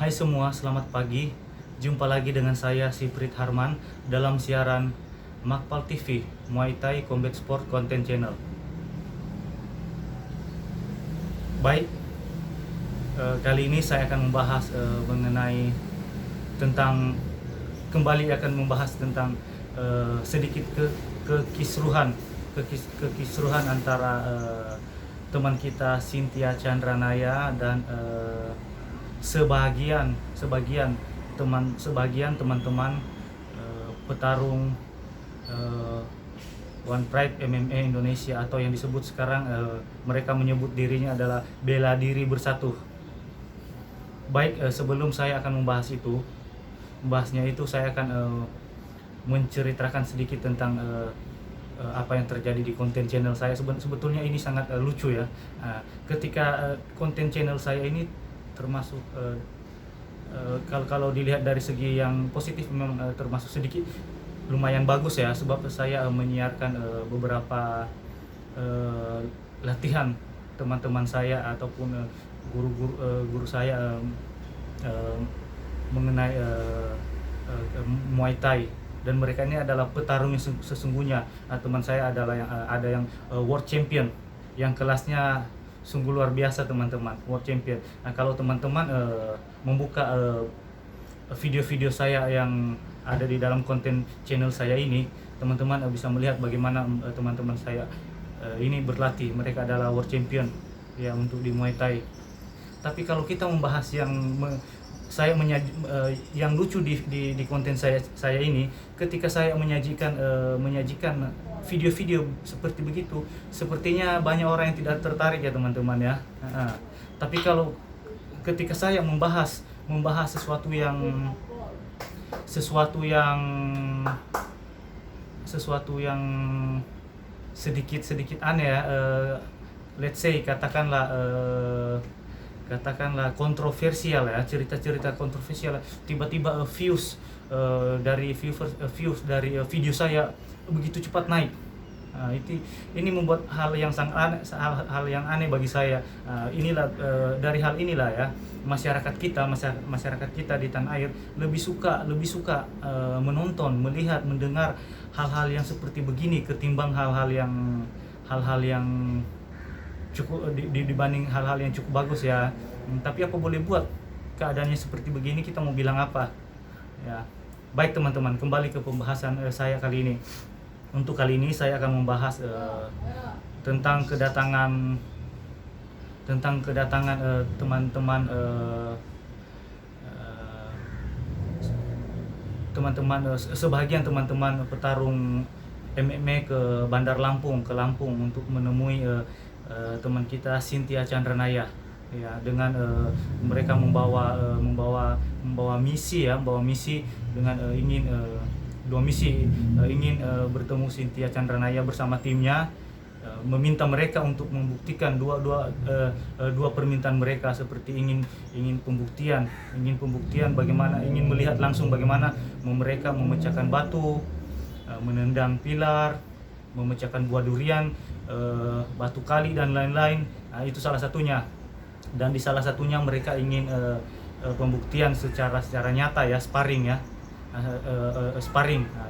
Hai semua, selamat pagi. Jumpa lagi dengan saya Siprit Harman dalam siaran Makpal TV, Muay Thai Combat Sport Content Channel. Baik, kali ini saya akan membahas mengenai tentang kembali akan membahas tentang sedikit kekisruhan antara teman kita Cynthia Chandranaya dan sebagian teman-teman petarung One Pride MMA Indonesia, atau yang disebut sekarang mereka menyebut dirinya adalah Bela Diri Bersatu. Baik, sebelum saya akan membahasnya itu saya akan menceritakan sedikit tentang apa yang terjadi di konten channel saya. Sebetulnya ini sangat lucu ya. Ketika konten channel saya ini termasuk kalau dilihat dari segi yang positif memang termasuk sedikit lumayan bagus ya, sebab saya menyiarkan beberapa latihan teman-teman saya ataupun guru saya mengenai Muay Thai, dan mereka ini adalah petarung yang sesungguhnya. Teman saya adalah ada yang world champion yang kelasnya sungguh luar biasa teman-teman, world champion. Nah, kalau teman-teman membuka video-video saya yang ada di dalam konten channel saya ini, teman-teman bisa melihat bagaimana teman-teman saya ini berlatih. Mereka adalah world champion ya untuk di Muay Thai. Tapi kalau kita membahas yang lucu di konten saya ini, ketika saya menyajikan video-video seperti begitu, sepertinya banyak orang yang tidak tertarik ya teman-teman ya. Tapi kalau ketika saya membahas sesuatu yang sedikit aneh ya, let's say katakanlah kontroversial ya, cerita-cerita kontroversial, tiba-tiba views dari video saya begitu cepat naik. Ini membuat hal yang aneh bagi saya. Dari hal inilah ya, masyarakat kita di tanah air lebih suka menonton, melihat, mendengar hal-hal yang seperti begini ketimbang hal-hal yang cukup dibanding hal-hal yang cukup bagus ya. Tapi apa boleh buat, keadaannya seperti begini, kita mau bilang apa ya. Baik teman-teman, kembali ke pembahasan saya kali ini. Untuk kali ini saya akan membahas tentang kedatangan sebagian teman-teman petarung MMA ke Bandar Lampung, untuk menemui teman kita Cynthia Chandranaya ya, dengan mereka membawa misi dengan ingin bertemu Cynthia Chandranaya bersama timnya, meminta mereka untuk membuktikan dua permintaan mereka, seperti ingin pembuktian bagaimana, ingin melihat langsung bagaimana mereka memecahkan batu, menendang pilar, memecahkan buah durian, batu kali dan lain-lain. Itu salah satunya. Dan di salah satunya mereka ingin pembuktian secara nyata ya, sparring.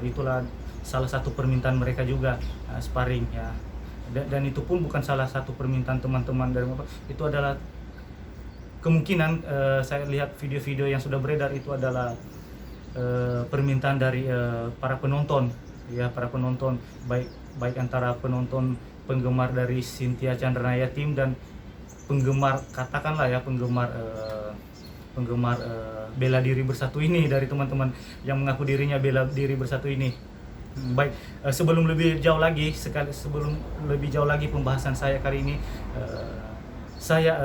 Itulah salah satu permintaan mereka juga, sparring ya. Dan itu pun bukan salah satu permintaan teman-teman dari itu adalah kemungkinan, saya lihat video-video yang sudah beredar itu adalah permintaan dari para penonton ya, baik antara penggemar dari Cynthia Chandranaya tim dan penggemar Bela Diri Bersatu ini, dari teman-teman yang mengaku dirinya Bela Diri Bersatu ini. Baik, sebelum lebih jauh lagi pembahasan saya kali ini, saya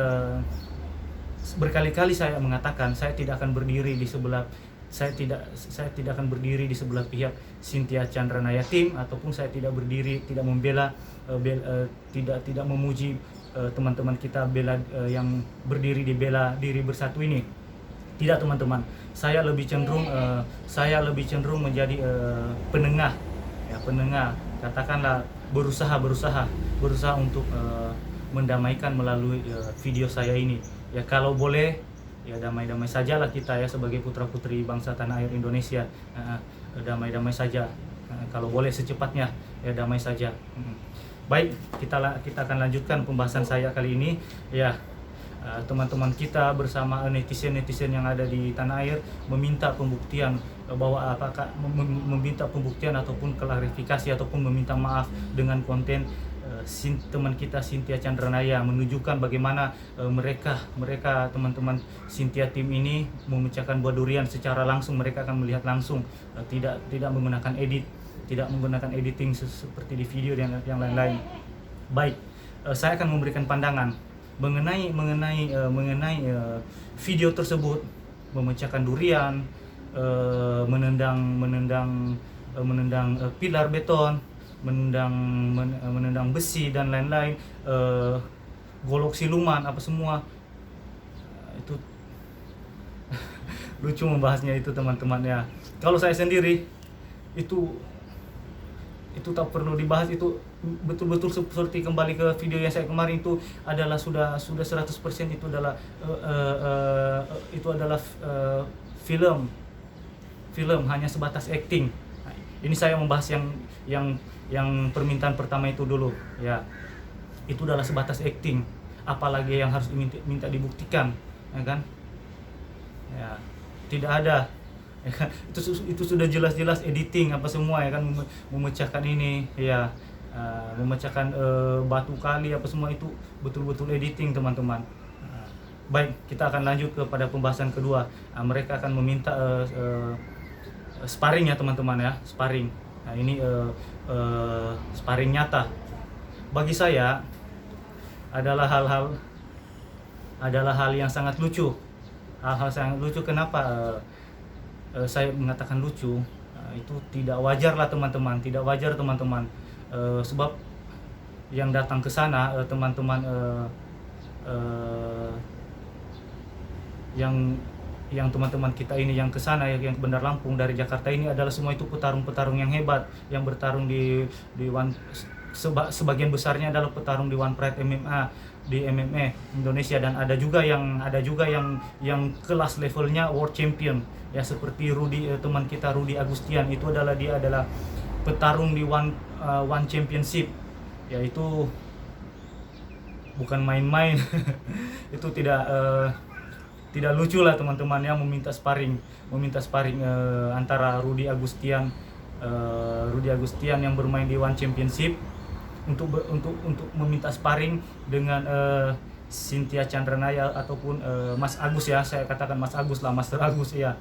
berkali-kali saya mengatakan saya tidak akan berdiri di sebelah pihak Cynthia Chandranaya tim, ataupun saya tidak membela, tidak memuji teman-teman kita yang berdiri di Bela Diri Bersatu ini. Tidak teman-teman, saya lebih cenderung menjadi penengah, katakanlah berusaha untuk mendamaikan melalui video saya ini ya. Kalau boleh ya damai-damai sajalah kita ya sebagai putra-putri bangsa tanah air Indonesia. Damai-damai saja. Kalau boleh secepatnya ya damai saja. Baik, kita akan lanjutkan pembahasan saya kali ini ya. Teman-teman kita bersama netizen yang ada di tanah air meminta pembuktian bahwa apakah meminta pembuktian ataupun klarifikasi ataupun meminta maaf dengan konten teman kita Cynthia Chandranaya, menunjukkan bagaimana mereka teman-teman Cynthia tim ini memecahkan buah durian secara langsung. Mereka akan melihat langsung, tidak menggunakan editing seperti di video dan yang lain-lain. Baik, saya akan memberikan pandangan mengenai video tersebut, memecahkan durian, menendang pilar beton, menendang besi dan lain-lain, golok siluman apa semua. Itu lucu membahasnya itu teman-teman ya. Kalau saya sendiri itu tak perlu dibahas, itu betul-betul seperti kembali ke video yang saya kemarin, itu adalah sudah 100% itu adalah film hanya sebatas acting. Ini saya membahas yang permintaan pertama itu dulu ya. Itu adalah sebatas acting, apalagi yang harus minta dibuktikan ya kan ya. Tidak ada ya kan? Itu sudah jelas-jelas editing apa semua ya kan, memecahkan ini ya, memecahkan batu kali apa semua, itu betul-betul editing teman-teman. Baik, kita akan lanjut kepada pembahasan kedua. Mereka akan meminta sparring ya teman-teman ya, sparring. Nah ini sparring nyata. Bagi saya adalah hal yang sangat lucu. Hal-hal sangat lucu. Kenapa saya mengatakan lucu? Itu tidak wajar lah teman-teman, tidak wajar teman-teman. Sebab yang datang ke sana teman-teman, yang teman-teman kita ini yang ke sana yang ke Bandar Lampung dari Jakarta ini adalah semua itu petarung-petarung yang hebat, yang bertarung di sebagian besarnya adalah petarung di One Pride MMA, di MMA Indonesia, dan ada juga yang kelas levelnya world champion ya, seperti teman kita Rudy Agustian. Itu dia adalah petarung di one championship ya. Itu bukan main-main. Itu tidak lucu lah teman-teman ya, meminta sparring antara Rudy Agustian yang bermain di one championship untuk meminta sparring dengan Cynthia Chandranaya ataupun Mas Agus ya, saya katakan Mas Agus lah, Master Agus ya.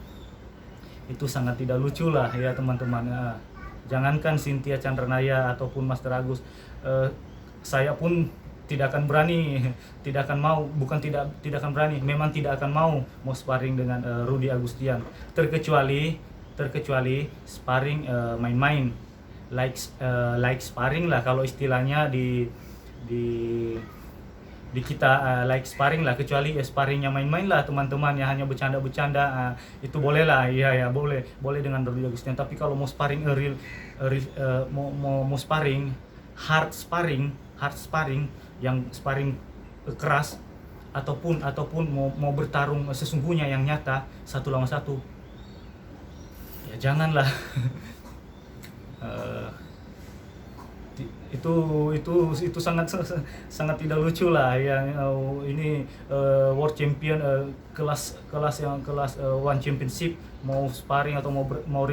Itu sangat tidak lucu lah ya teman-teman. Jangankan Cynthia Chandranaya ataupun Master Agus, saya pun tidak akan berani, tidak akan mau, bukan tidak akan berani, memang tidak akan mau sparring dengan Rudy Agustian, terkecuali sparring main-main, like sparring lah kalau istilahnya di kita, like sparring lah, kecuali sparringnya main-main lah teman-teman ya, hanya bercanda-bercanda, itu boleh lah ya boleh dengan Rudy Agustian. Tapi kalau mau sparring mau sparring hard sparring yang sparring keras, ataupun mau bertarung sesungguhnya yang nyata satu lawan satu, ya janganlah. Itu sangat tidak lucu lah ya. Ini world champion, kelas one championship, mau sparring atau mau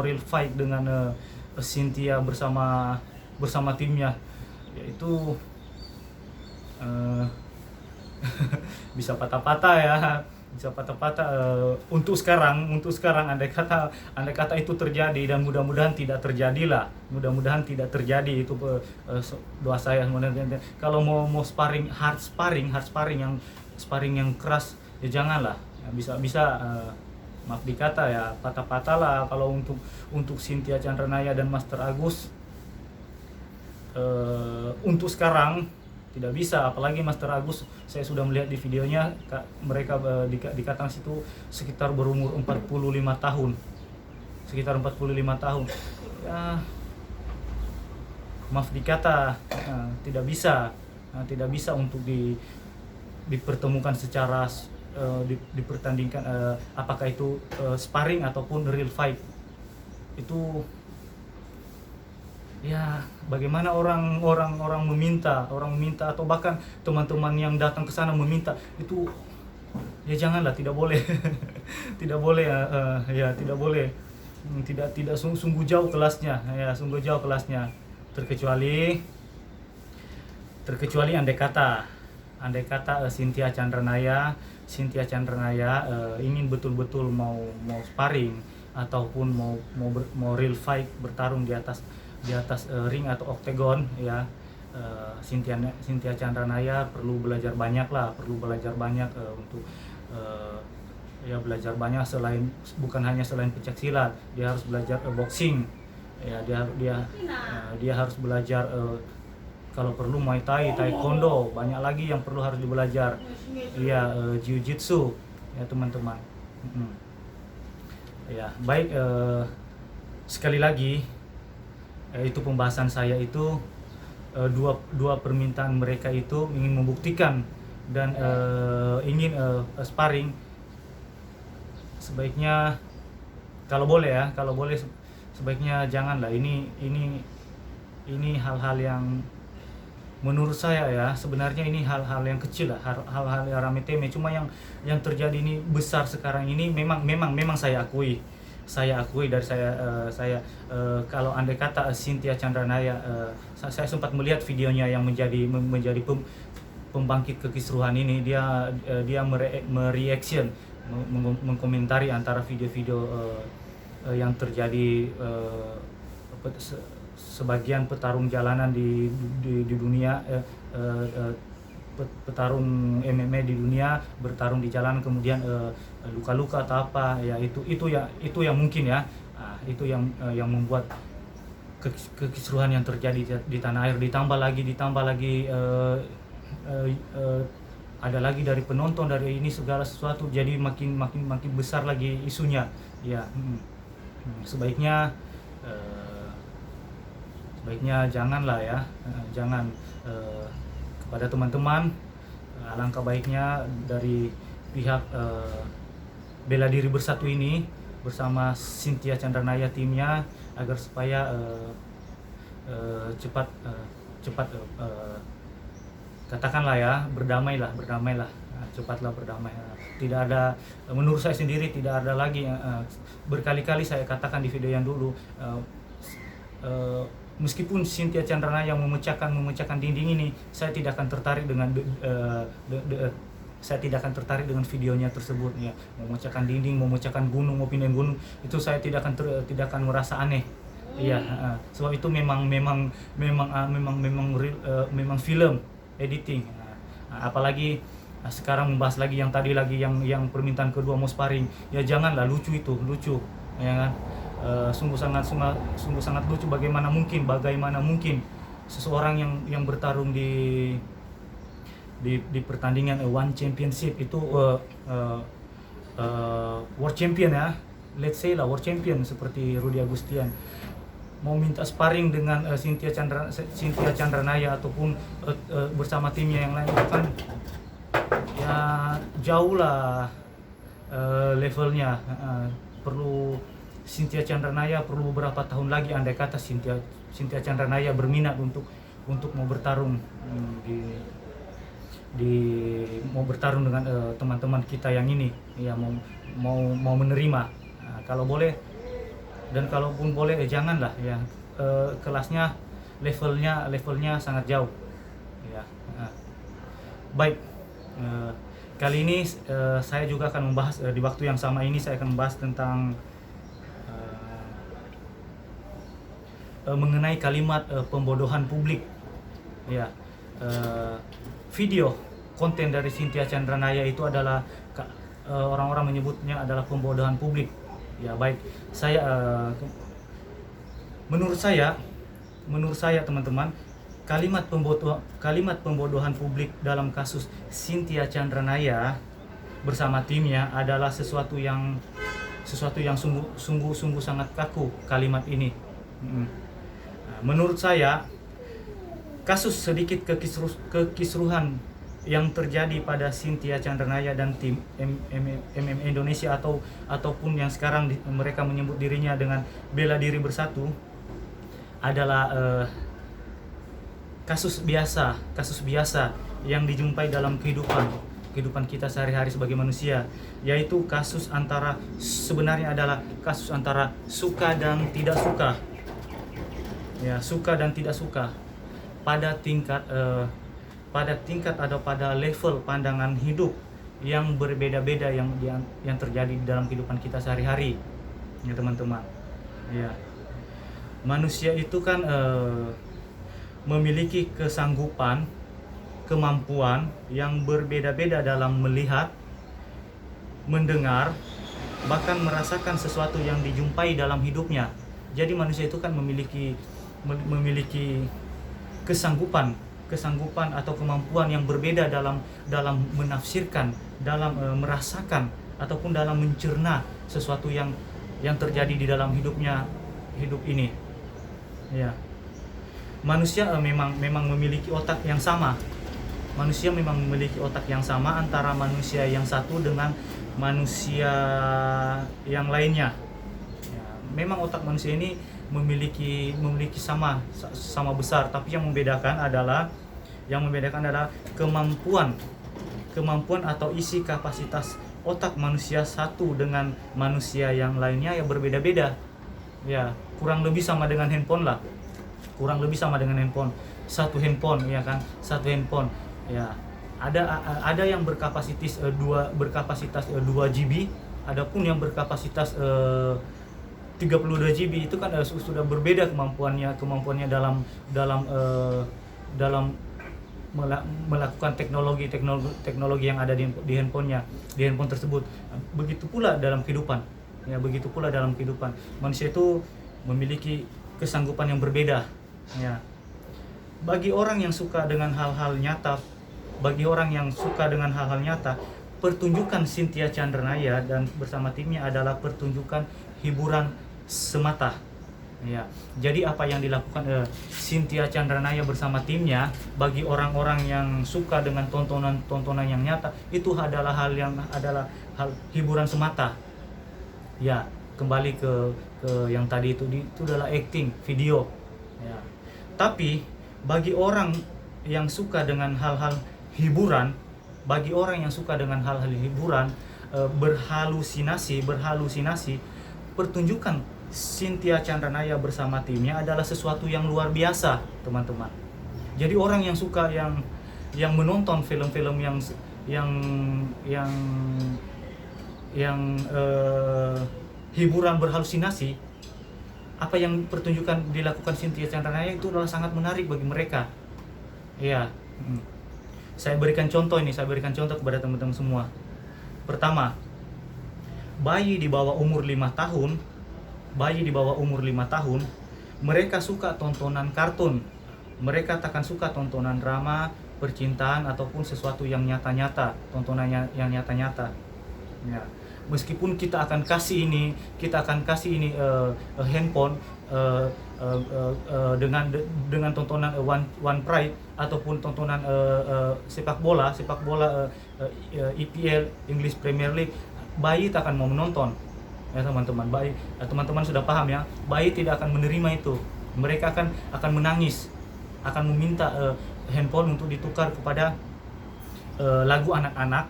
real fight dengan Cynthia bersama timnya, yaitu bisa patah-patah ya, untuk sekarang andai kata itu terjadi, dan mudah-mudahan tidak terjadi, itu doa saya sebenarnya. Kalau mau sparring hard sparring yang keras, ya janganlah ya, bisa maaf dikata ya, patah-patah lah. Kalau untuk Cynthia Chandranaya dan Master Agus, untuk sekarang tidak bisa. Apalagi Master Agus, saya sudah melihat di videonya, mereka dikatakan situ sekitar berumur 45 tahun. Ya, maaf dikata, tidak bisa untuk dipertemukan secara dipertandingkan, apakah itu sparring ataupun real fight. Itu ya bagaimana orang meminta atau bahkan teman-teman yang datang ke sana meminta itu, ya janganlah, tidak boleh. Tidak boleh ya, tidak boleh. Tidak sungguh jauh kelasnya ya, sungguh jauh kelasnya. Terkecuali andai kata Cynthia Chandranaya ingin betul-betul mau sparring ataupun mau real fight, bertarung di atas ring atau oktagon ya. Cynthia Chandranaya perlu belajar banyak untuk ya belajar banyak, bukan hanya selain pencak silat, dia harus belajar boxing ya, dia harus belajar kalau perlu Muay Thai, Taekwondo, banyak lagi yang harus dibelajar. Iya, Jiu-Jitsu ya teman-teman. Ya baik, sekali lagi itu pembahasan saya itu, dua permintaan mereka itu ingin membuktikan dan ingin sparring. Sebaiknya kalau boleh sebaiknya janganlah. Ini hal-hal yang menurut saya ya, sebenarnya ini hal-hal yang kecil lah, hal-hal yang remeh-temeh. Cuma yang terjadi ini besar sekarang ini, memang saya akui dari saya kalau andai kata Cynthia Chandranaya, saya sempat melihat videonya yang menjadi pembangkit kekisruhan ini. Dia mereaction, mengkomentari antara video-video yang terjadi, sebagian petarung jalanan di dunia, petarung MMA di dunia bertarung di jalan, kemudian luka-luka atau apa ya, itu yang mungkin ya, itu yang membuat kekisruhan yang terjadi di tanah air. Ditambah lagi ada lagi dari penonton, dari ini segala sesuatu, jadi makin besar lagi isunya ya. Sebaiknya janganlah ya, jangan. Kepada teman-teman, alangkah baiknya dari pihak Bela Diri Bersatu ini bersama Cynthia Chandranaya timnya, agar supaya cepat katakanlah ya, berdamailah, cepatlah berdamai. Tidak ada, menurut saya sendiri tidak ada lagi, berkali-kali saya katakan di video yang dulu, meskipun Cynthia Chandranaya yang memecahkan dinding ini, saya tidak akan tertarik dengan videonya tersebut ya. Memecahkan dinding, memecahkan gunung, mau pindahin gunung, itu saya tidak akan merasa aneh. Iya, sebab itu memang film editing. Apalagi sekarang membahas lagi yang tadi lagi, yang permintaan kedua mau sparring, ya janganlah, lucu ya kan. Sungguh sangat lucu. Bagaimana mungkin seseorang yang bertarung di pertandingan One Championship itu, World Champion ya, let's say lah World Champion seperti Rudy Agustian, mau minta sparring dengan Cynthia Chandranaya ataupun bersama timnya yang lain, itu kan ya jauh lah levelnya. Perlu Cynthia Chandranaya perlu beberapa tahun lagi, andai kata Cynthia Chandranaya berminat untuk mau bertarung mau bertarung dengan teman-teman kita yang ini ya, mau menerima. Kalau boleh, dan kalaupun boleh janganlah ya, kelasnya levelnya sangat jauh ya. Baik, kali ini saya juga akan membahas, di waktu yang sama ini saya akan membahas tentang mengenai kalimat pembodohan publik ya. Video konten dari Cynthia Chandranaya itu adalah orang-orang menyebutnya adalah pembodohan publik ya. Baik, saya menurut saya teman-teman, kalimat pembodohan publik dalam kasus Cynthia Chandranaya bersama timnya adalah sesuatu yang sungguh sangat kaku kalimat ini. Menurut saya, kasus sedikit kekisruhan yang terjadi pada Cynthia Chandranaya dan tim MMA Indonesia ataupun yang sekarang mereka menyebut dirinya dengan Bela Diri Bersatu adalah kasus biasa yang dijumpai dalam kehidupan kita sehari-hari sebagai manusia, yaitu sebenarnya adalah kasus antara suka dan tidak suka. Ya, suka dan tidak suka pada tingkat atau pada level pandangan hidup yang berbeda-beda yang terjadi di dalam kehidupan kita sehari-hari, ya teman-teman. Ya, manusia itu kan memiliki kesanggupan, kemampuan yang berbeda-beda dalam melihat, mendengar, bahkan merasakan sesuatu yang dijumpai dalam hidupnya. Jadi manusia itu kan memiliki kesanggupan atau kemampuan yang berbeda dalam menafsirkan, dalam merasakan ataupun dalam mencerna sesuatu yang terjadi di dalam hidup ini. Ya. Manusia memang memiliki otak yang sama. Manusia memang memiliki otak yang sama antara manusia yang satu dengan manusia yang lainnya. Ya, memang otak manusia ini memiliki sama besar, tapi yang membedakan adalah kemampuan atau isi kapasitas otak manusia satu dengan manusia yang lainnya yang berbeda-beda. Ya, kurang lebih sama dengan handphone lah. Satu handphone, ya kan? Satu handphone. Ya. Ada yang berkapasitas 2 GB, adapun yang berkapasitas 32 GB. Itu kan sudah berbeda kemampuannya dalam melakukan teknologi yang ada di handphone tersebut. Begitu pula dalam kehidupan. Manusia itu memiliki kesanggupan yang berbeda. Ya. Bagi orang yang suka dengan hal-hal nyata, pertunjukan Cynthia Chandranaya dan bersama timnya adalah pertunjukan hiburan semata. Ya, jadi apa yang dilakukan Cynthia Chandranaya bersama timnya bagi orang-orang yang suka dengan tontonan yang nyata itu adalah hal hiburan semata. Ya, kembali ke yang tadi itu adalah acting video. Ya. Tapi bagi orang yang suka dengan hal-hal hiburan, berhalusinasi, pertunjukan Cynthia Chandranaya bersama timnya adalah sesuatu yang luar biasa, teman-teman. Jadi orang yang suka yang menonton film-film yang hiburan berhalusinasi, apa yang pertunjukan dilakukan Cynthia Chandranaya itu adalah sangat menarik bagi mereka. Ya, saya berikan contoh kepada teman-teman semua. Pertama, bayi di bawah umur 5 tahun, mereka suka tontonan kartun. Mereka takkan suka tontonan drama, percintaan ataupun sesuatu yang nyata-nyata, tontonannya yang nyata-nyata. Ya. Meskipun kita akan kasih ini handphone dengan tontonan One Pride ataupun tontonan sepak bola EPL, English Premier League, bayi tak akan mau menonton. Ya teman-teman, teman-teman sudah paham ya, bayi tidak akan menerima itu. Mereka akan menangis, akan meminta handphone untuk ditukar kepada lagu anak-anak,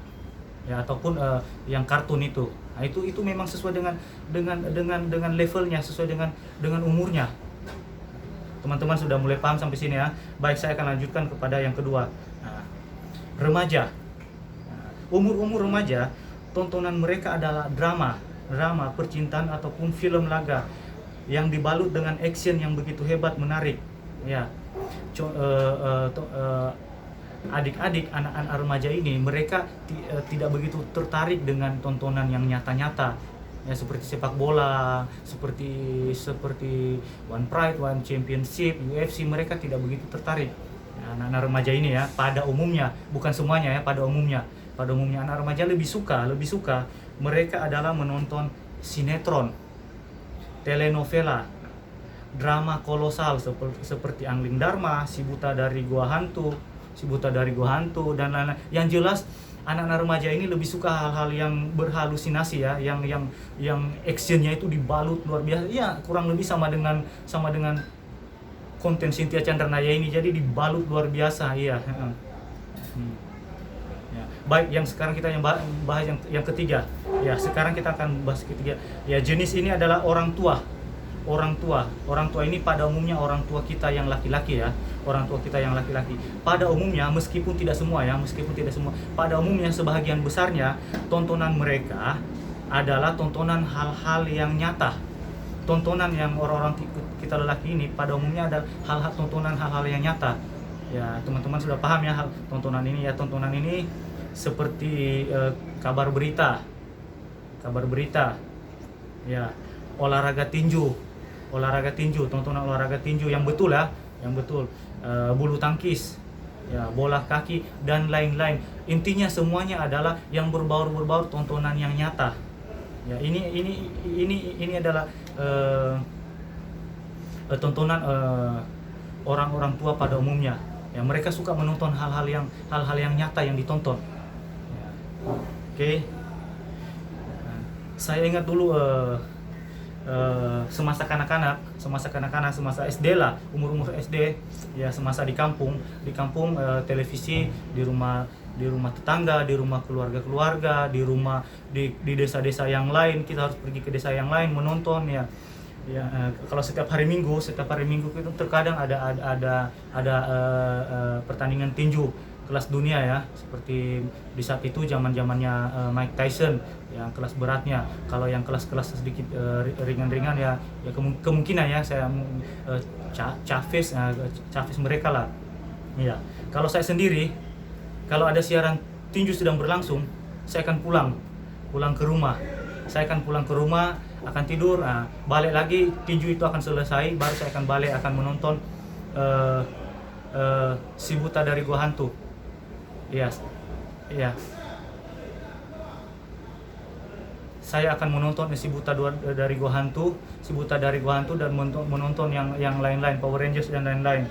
ya ataupun yang kartun itu. Nah, itu memang sesuai dengan levelnya, sesuai dengan umurnya. Teman-teman sudah mulai paham sampai sini ya. Baik, saya akan lanjutkan kepada yang kedua. Nah, remaja. Umur remaja, tontonan mereka adalah drama, percintaan ataupun film laga yang dibalut dengan action yang begitu hebat, menarik. Ya, adik-adik, anak-anak remaja ini mereka tidak begitu tertarik dengan tontonan yang nyata-nyata. Ya, seperti sepak bola, seperti One Pride, One Championship, UFC, mereka tidak begitu tertarik. Ya, anak-anak remaja ini ya, pada umumnya, bukan semuanya ya, pada umumnya anak remaja lebih suka mereka adalah menonton sinetron, telenovela, drama kolosal seperti Angling Dharma, Si Buta dari Gua Hantu, Si Buta dari Gua Hantu dan lain-lain. Yang jelas anak-anak remaja ini lebih suka hal-hal yang berhalusinasi ya, yang actionnya itu dibalut luar biasa. Ya kurang lebih sama dengan konten Cynthia Chandranaya ini, jadi dibalut luar biasa. Iya. Ya. Baik, yang sekarang kita bahas yang ketiga. Ya, sekarang kita akan bahas ketiga. Ya, jenis ini adalah orang tua. Orang tua ini pada umumnya orang tua kita yang laki-laki ya. Orang tua kita yang laki-laki. Pada umumnya, meskipun tidak semua, pada umumnya sebahagian besarnya tontonan mereka adalah tontonan hal-hal yang nyata. Tontonan yang orang-orang kita lelaki ini pada umumnya ada tontonan hal-hal yang nyata. Ya, teman-teman sudah paham ya tontonan ini ya. Tontonan ini seperti kabar berita. Ya, olahraga tinju, tontonan olahraga tinju yang betul ya, bulu tangkis, ya, bola kaki dan lain-lain. Intinya semuanya adalah yang berbaur tontonan yang nyata. Ya, ini adalah tontonan orang-orang tua pada umumnya. Ya, mereka suka menonton hal-hal yang nyata yang ditonton. Ya. Oke. Saya ingat dulu semasa kanak-kanak, semasa SD lah, umur SD, ya semasa di kampung, televisi di rumah tetangga, di rumah keluarga, di desa-desa yang lain, kita harus pergi ke desa yang lain menonton ya. Ya, kalau setiap hari Minggu itu terkadang ada pertandingan tinju kelas dunia ya, seperti di saat itu zamannya Mike Tyson yang kelas beratnya. Kalau yang kelas sedikit ringan-ringan ya kemungkinan ya saya Chavez mereka lah. Iya. Kalau saya sendiri, kalau ada siaran tinju sedang berlangsung, saya akan pulang ke rumah. Akan tidur, balik lagi tinju itu akan selesai, baru saya akan balik akan menonton Si Buta dari Gua Hantu. Iya. Saya akan menonton Si Buta dari Gua Hantu, dan menonton yang lain-lain, Power Rangers dan lain-lain.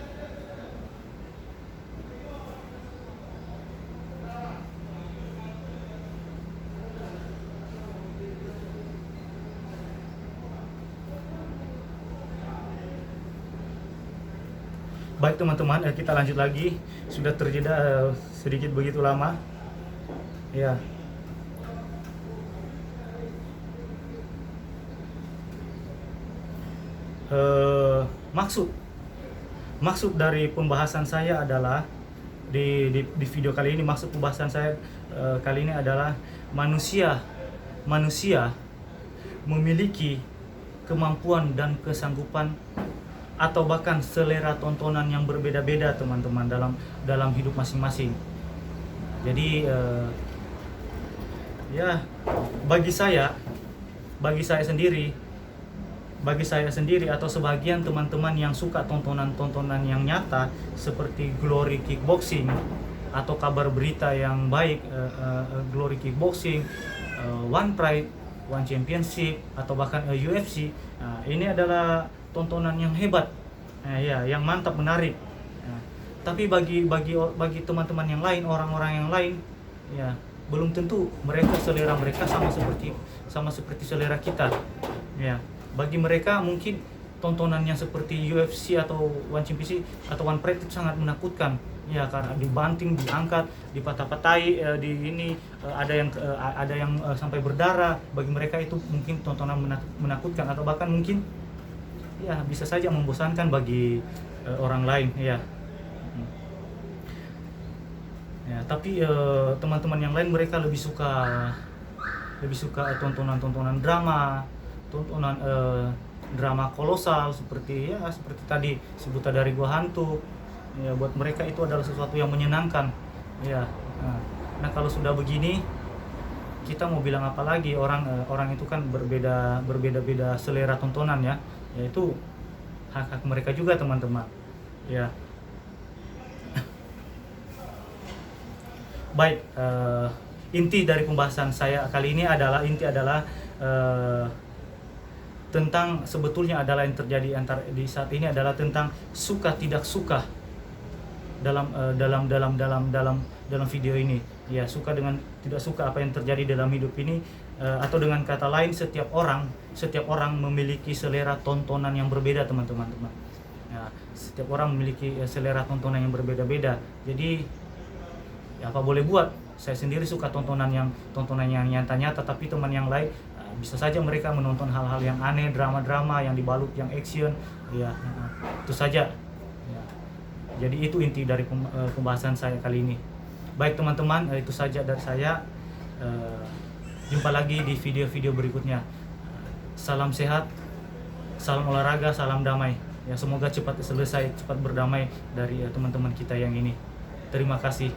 Baik teman-teman, kita lanjut lagi. Sudah terjeda sedikit begitu lama. Ya. Maksud dari pembahasan saya adalah di video kali ini, maksud pembahasan saya kali ini adalah manusia memiliki kemampuan dan kesanggupan atau bahkan selera tontonan yang berbeda-beda teman-teman dalam hidup masing-masing. Jadi ya bagi saya sendiri atau sebagian teman-teman yang suka tontonan yang nyata seperti Glory Kickboxing atau kabar berita yang baik, Glory Kickboxing, One Pride, One Championship atau bahkan UFC, ini adalah tontonan yang hebat, ya, yang mantap, menarik. Tapi bagi teman-teman yang lain, orang-orang yang lain, ya belum tentu selera mereka sama seperti selera kita. Ya, bagi mereka mungkin tontonan yang seperti UFC atau One Championship atau One Pride itu sangat menakutkan. Ya, karena dibanting, diangkat, dipatah-patahi, ada yang sampai berdarah. Bagi mereka itu mungkin tontonan menakutkan atau bahkan mungkin ya bisa saja membosankan bagi orang lain ya. Ya, tapi teman-teman yang lain mereka lebih suka tontonan drama, drama kolosal seperti tadi Si Buta dari Gua Hantu. Ya, buat mereka itu adalah sesuatu yang menyenangkan. Ya. Nah, kalau sudah begini kita mau bilang apa lagi, orang itu kan berbeda-beda selera tontonan ya. Yaitu hak mereka juga teman-teman. Ya. Baik, inti dari pembahasan saya kali ini adalah tentang sebetulnya adalah yang terjadi di saat ini adalah tentang suka tidak suka. dalam video ini. Ya, suka dengan tidak suka apa yang terjadi dalam hidup ini, atau dengan kata lain setiap orang memiliki selera tontonan yang berbeda, teman-teman. Ya, setiap orang memiliki selera tontonan yang berbeda-beda. Jadi ya apa boleh buat. Saya sendiri suka tontonan yang nyata-nyata, tapi teman yang lain bisa saja mereka menonton hal-hal yang aneh, drama-drama yang dibalut yang action. Ya, itu saja. Ya. Jadi itu inti dari pembahasan saya kali ini. Baik teman-teman, itu saja dari saya. Jumpa lagi di video-video berikutnya. Salam sehat, salam olahraga, salam damai. Ya, semoga cepat selesai, cepat berdamai dari teman-teman kita yang ini. Terima kasih.